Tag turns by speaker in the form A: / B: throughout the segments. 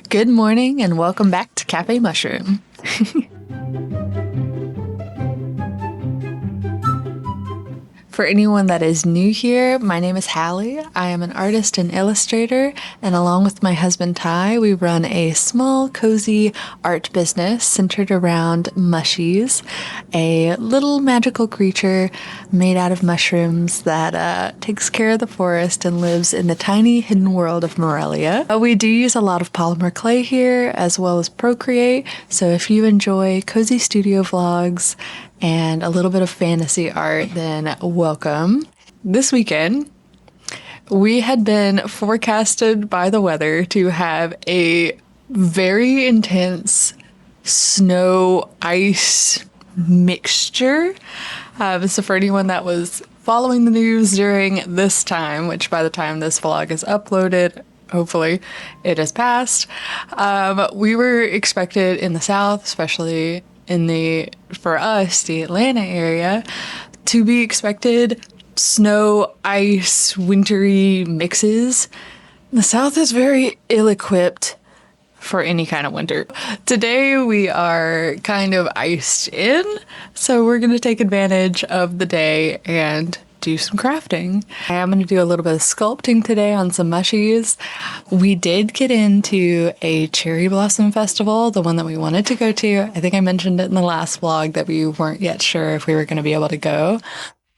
A: Good morning and welcome back to Cafe Mushroom. For anyone that is new here, my name is Hallie. I am an artist and illustrator, and along with my husband Ty, we run a small, cozy art business centered around mushies, a little magical creature made out of mushrooms that takes care of the forest and lives in the tiny hidden world of Morelia. We do use a lot of polymer clay here, as well as Procreate, so if you enjoy cozy studio vlogs and a little bit of fantasy art, then welcome. This weekend, we had been forecasted by the weather to have a very intense snow ice mixture. So for anyone that was following the news during this time, which by the time this vlog is uploaded, hopefully it has passed, we were expected in the south, especially for us, the Atlanta area, to be expected snow, ice, wintry mixes. The South is very ill-equipped for any kind of winter. Today we are kind of iced in, so we're going to take advantage of the day and do some crafting. I am going to do a little bit of sculpting today on some mushies. We did get into a cherry blossom festival, the one that we wanted to go to. I think I mentioned it in the last vlog that we weren't yet sure if we were going to be able to go.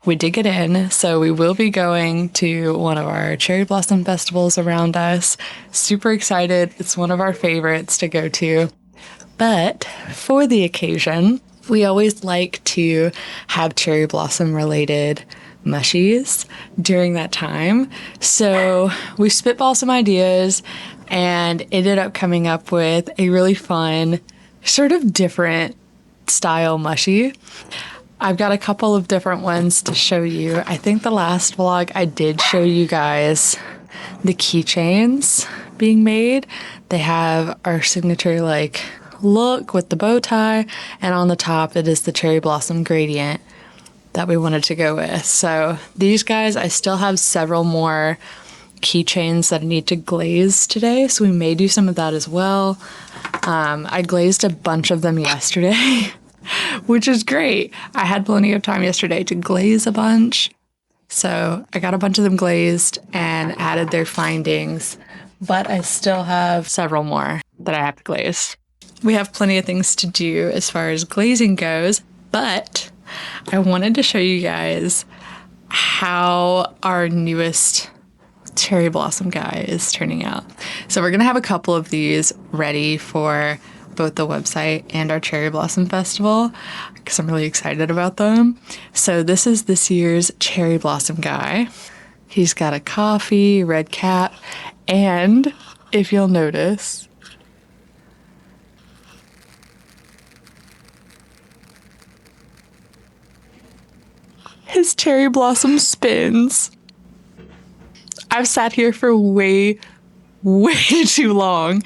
A: We did get in, so we will be going to one of our cherry blossom festivals around us. Super excited. It's one of our favorites to go to. But for the occasion, we always like to have cherry blossom related mushies during that time. So we spitballed some ideas and ended up coming up with a really fun, sort of different style mushie. I've got a couple of different ones to show you. I think the last vlog I did show you guys the keychains being made. They have our signature look with the bow tie, and on the top it is the cherry blossom gradient that we wanted to go with. So these guys, I still have several more keychains that I need to glaze today, so we may do some of that as well. I glazed a bunch of them yesterday, which is great. I had plenty of time yesterday to glaze a bunch, so I got a bunch of them glazed and added their findings, but I still have several more that I have to glaze. We have plenty of things to do as far as glazing goes, but I wanted to show you guys how our newest cherry blossom guy is turning out. So we're going to have a couple of these ready for both the website and our cherry blossom festival because I'm really excited about them. So this is this year's cherry blossom guy. He's got a coffee, red cap, and if you'll notice, his cherry blossom spins. I've sat here for way too long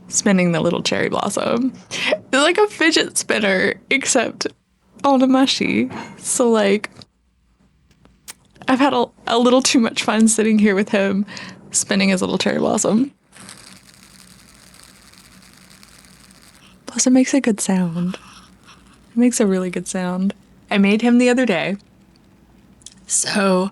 A: spinning the little cherry blossom. It's like a fidget spinner, except on a mushie. So I've had a little too much fun sitting here with him spinning his little cherry blossom. Plus it makes a good sound. It makes a really good sound. I made him the other day. So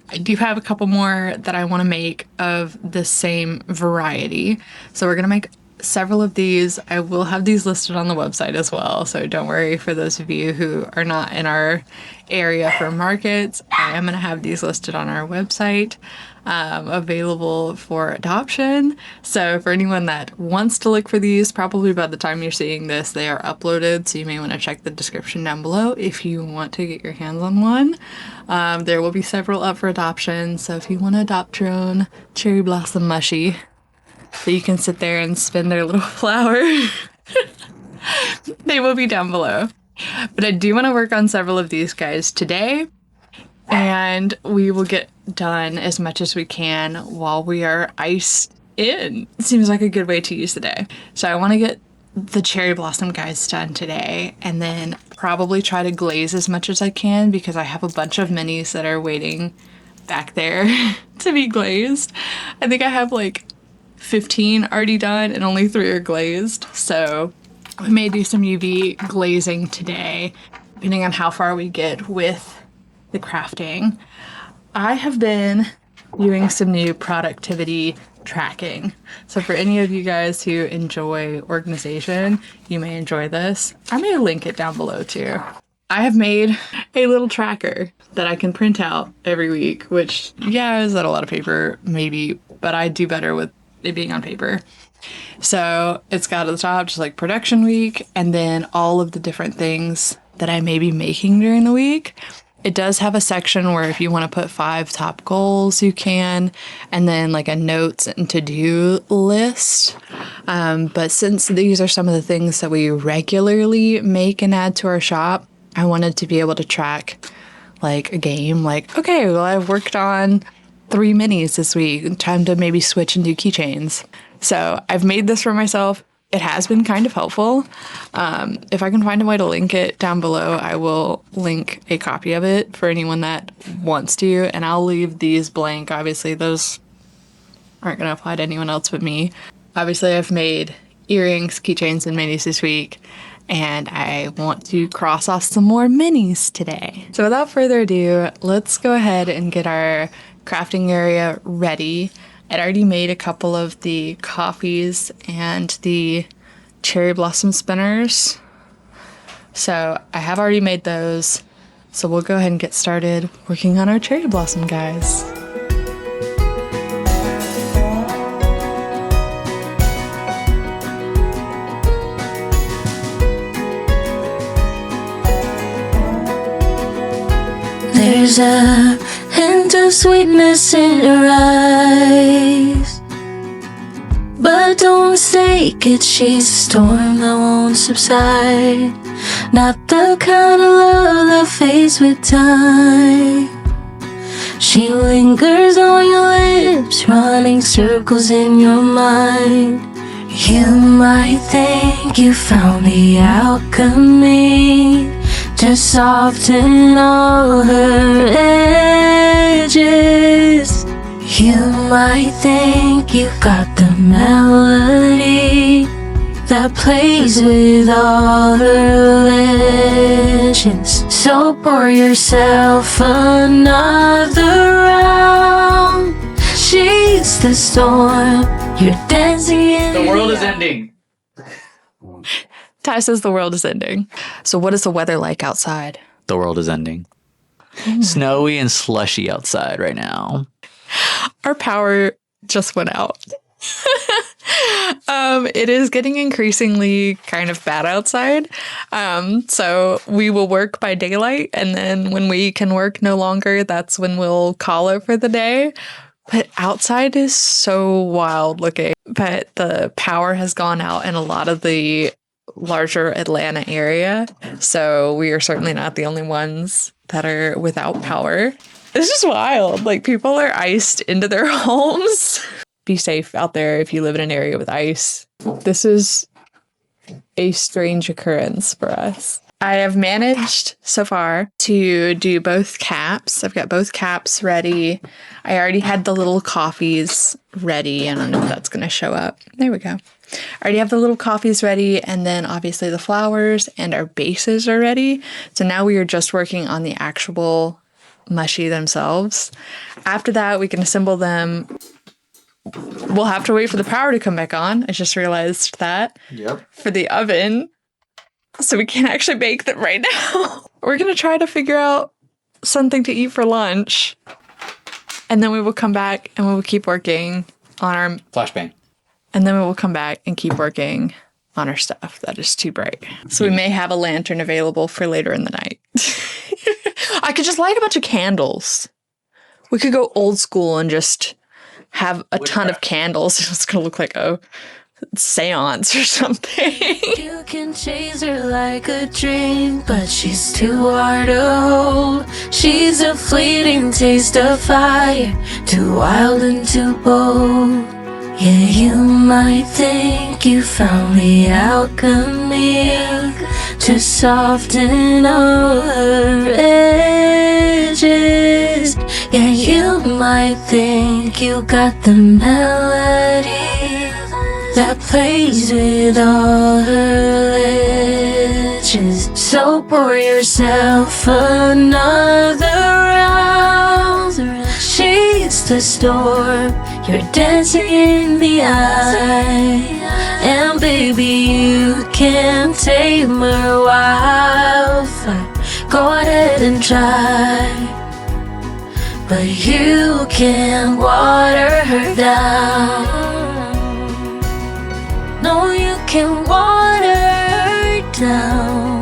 A: I do have a couple more that I want to make of the same variety. So we're going to make several of these. I will have these listed on the website as well. So don't worry for those of you who are not in our area for markets. I am going to have these listed on our website, available for adoption. So for anyone that wants to look for these, probably by the time you're seeing this, they are uploaded. So you may want to check the description down below if you want to get your hands on one. There will be several up for adoption. So if you want to adopt your own cherry blossom mushie, that you can sit there and spin their little flower, they will be down below. But I do want to work on several of these guys today, and we will get done as much as we can while we are iced in. It seems like a good way to use the day. So I want to get the cherry blossom guys done today, and then probably try to glaze as much as I can because I have a bunch of minis that are waiting back there to be glazed. I think I have 15 already done and only 3 are glazed. So we may do some UV glazing today, depending on how far we get with the crafting. I have been doing some new productivity tracking. So for any of you guys who enjoy organization, you may enjoy this. I may link it down below too. I have made a little tracker that I can print out every week, which, yeah, is that a lot of paper? Maybe, but I do better with it being on paper. So it's got at the top just like production week and then all of the different things that I may be making during the week. It does have a section where if you want to put 5 top goals, you can, and then like a notes and to-do list. But since these are some of the things that we regularly make and add to our shop, I wanted to be able to track like a game, like, okay, well, I've worked on 3 minis this week, time to maybe switch and do keychains. So I've made this for myself. It has been kind of helpful. If I can find a way to link it down below, I will link a copy of it for anyone that wants to, and I'll leave these blank. Obviously, those aren't going to apply to anyone else but me. Obviously, I've made earrings, keychains, and minis this week, and I want to cross off some more minis today. So without further ado, let's go ahead and get our crafting area ready. I'd already made a couple of the coffees and the cherry blossom spinners. So I have already made those. So we'll go ahead and get started working on our cherry blossom guys.
B: There's a hint of sweetness in your eyes, but don't mistake it, she's a storm that won't subside. Not the kind of love that fades with time. She lingers on your lips, running circles in your mind. You might think you found the alchemy to soften all her edges. You might think you got the melody that plays with all her legends. So pour yourself another round. She's the storm, you're dancing in
C: the world is ending.
A: Ty says the world is ending. So what is the weather like outside?
C: The world is ending. Snowy and slushy outside right now.
A: Our power just went out. It is getting increasingly kind of bad outside. So we will work by daylight, and then when we can work no longer, that's when we'll call it for the day. But outside is so wild looking. But the power has gone out in a lot of the larger Atlanta area. So we are certainly not the only ones that are without power. It's just wild. Like, people are iced into their homes. Be safe out there if you live in an area with ice. This is a strange occurrence for us. I have managed so far to do both caps. I've got both caps ready. I already had the little coffees ready. I don't know if that's going to show up. There we go. I already have the little coffees ready, and then obviously the flowers and our bases are ready. So now we are just working on the actual mushy themselves. After that, we can assemble them. We'll have to wait for the power to come back on. I just realized that.
C: Yep.
A: For the oven. So we can't actually bake them right now. We're going to try to figure out something to eat for lunch. And then we will come back and we will keep working on our...
C: Flashbang.
A: And then we will come back and keep working on our stuff that is too bright. So we may have a lantern available for later in the night. I could just light a bunch of candles. We could go old school and just have a ton of candles. It's going to look like a seance or something.
B: You can chase her like a dream, but she's too hard to hold. She's a fleeting taste of fire, too wild and too bold. Yeah, you might think you found the alchemy to soften all her edges. Yeah, you might think you got the melody that plays with all her ledges. So pour yourself another round. She's the storm, you're dancing in the eye. And baby, you can tame her wildfire. Go ahead and try, but you can't water her down. No, you can't water her down.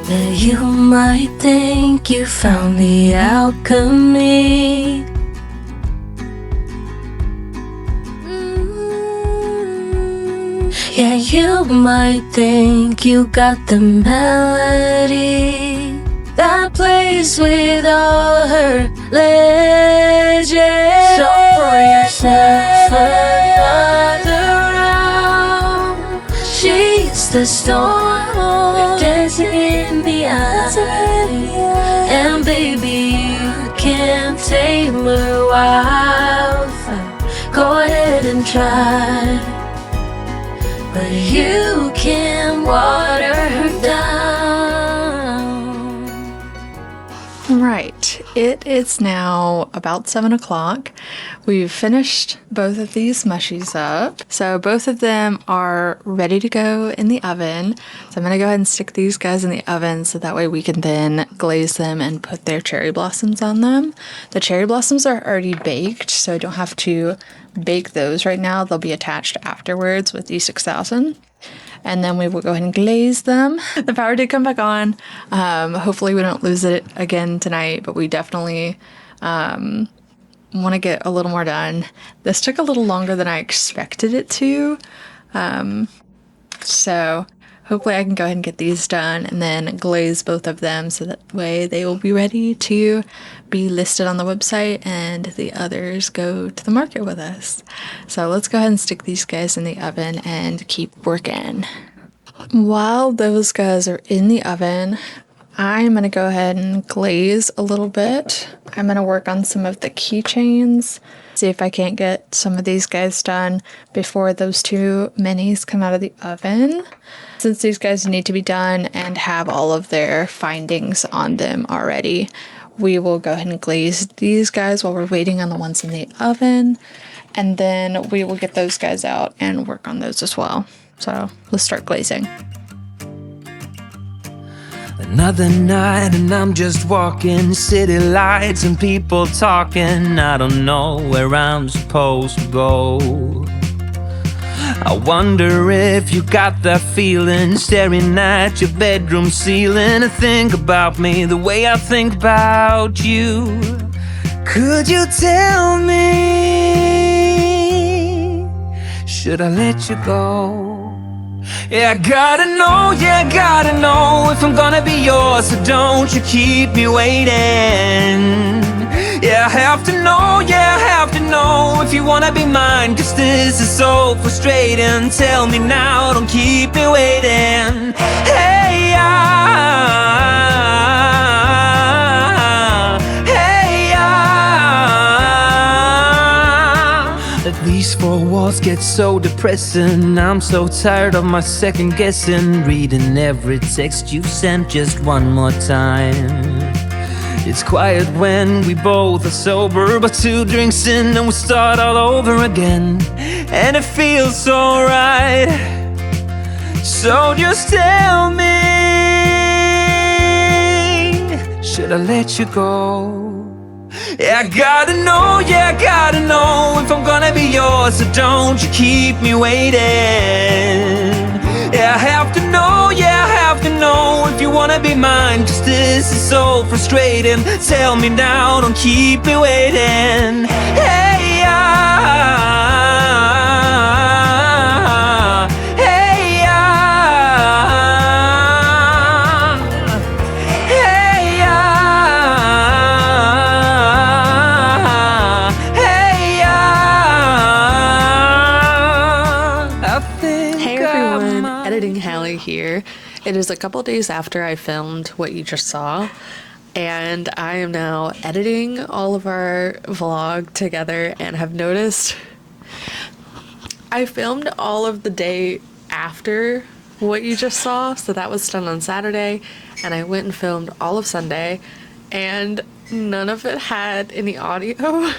B: But you might think you found the alchemy. Yeah, you might think you got the melody that plays with all her legends. So pour yourself another round. She's the storm, dancing in the eye. And baby, you can't tame her wildfire. Go ahead and try, but you can water her down.
A: Right, it is now about 7 o'clock. We've finished both of these mushies up. So both of them are ready to go in the oven. So I'm gonna go ahead and stick these guys in the oven so that way we can then glaze them and put their cherry blossoms on them. The cherry blossoms are already baked, so I don't have to bake those right now. They'll be attached afterwards with E6000. And then we will go ahead and glaze them. The power did come back on. Hopefully we don't lose it again tonight, but we definitely want to get a little more done. This took a little longer than I expected it to. So hopefully I can go ahead and get these done and then glaze both of them so that way they will be ready to be listed on the website and the others go to the market with us. So let's go ahead and stick these guys in the oven and keep working. While those guys are in the oven, I'm going to go ahead and glaze a little bit. I'm going to work on some of the keychains, see if I can't get some of these guys done before those two minis come out of the oven. Since these guys need to be done and have all of their findings on them already, we will go ahead and glaze these guys while we're waiting on the ones in the oven. And then we will get those guys out and work on those as well. So let's start glazing.
D: Another night and I'm just walking, city lights and people talking. I don't know where I'm supposed to go. I wonder if you got that feeling, staring at your bedroom ceiling, and think about me the way I think about you. Could you tell me, should I let you go? Yeah, I gotta know, yeah, I gotta know if I'm gonna be yours, so don't you keep me waiting. Yeah, I have to know, yeah, I have to know if you wanna be mine, 'cause this is so frustrating. Tell me now, don't keep me waiting. Hey, these four walls get so depressing. I'm so tired of my second guessing, reading every text you sent just one more time. It's quiet when we both are sober, but 2 drinks in and we start all over again, and it feels so right. So just tell me, should I let you go? Yeah, I gotta know, yeah, I gotta know if I'm gonna be yours, so don't you keep me waiting. Yeah, I have to know, yeah, I have to know if you wanna be mine, 'cause this is so frustrating. Tell me now, don't keep me waiting. Hey,
A: Editing Hallie here. It is a couple days after I filmed what you just saw. and I am now editing all of our vlog together and have noticed I filmed all of the day after what you just saw, so that was done on Saturday, and I went and filmed all of Sunday, and none of it had any audio.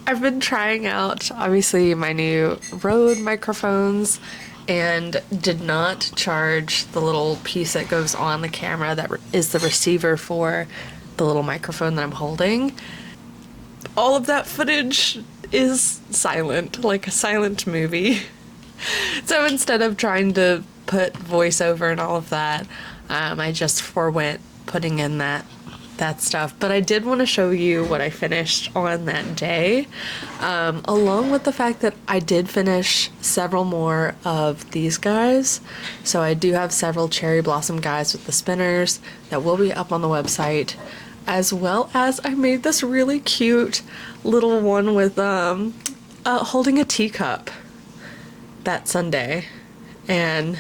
A: I've been trying out, obviously, my new Rode microphones, and did not charge the little piece that goes on the camera that is the receiver for the little microphone that I'm holding. All of that footage is silent, like a silent movie. So instead of trying to put voiceover and all of that, I just forwent putting in that stuff. But I did want to show you what I finished on that day, along with the fact that I did finish several more of these guys. So I do have several cherry blossom guys with the spinners that will be up on the website, as well as I made this really cute little one with holding a teacup that Sunday, and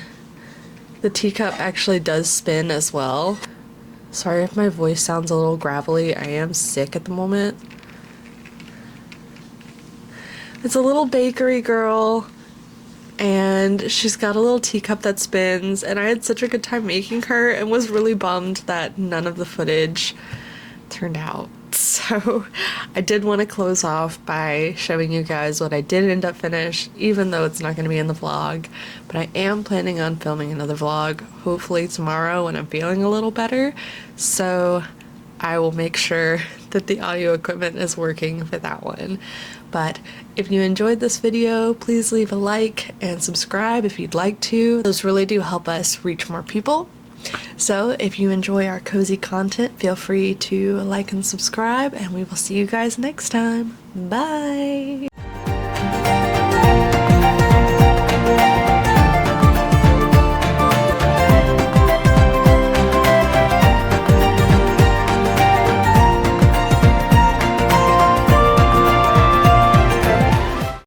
A: the teacup actually does spin as well. Sorry if my voice sounds a little gravelly, I am sick at the moment. It's a little bakery girl, and she's got a little teacup that spins, and I had such a good time making her and was really bummed that none of the footage turned out. So I did want to close off by showing you guys what I did end up finish, even though it's not going to be in the vlog. But I am planning on filming another vlog, hopefully tomorrow when I'm feeling a little better. So I will make sure that the audio equipment is working for that one. But if you enjoyed this video, please leave a like and subscribe if you'd like to. Those really do help us reach more people. So if you enjoy our cozy content, feel free to like and subscribe, and we will see you guys next time. Bye!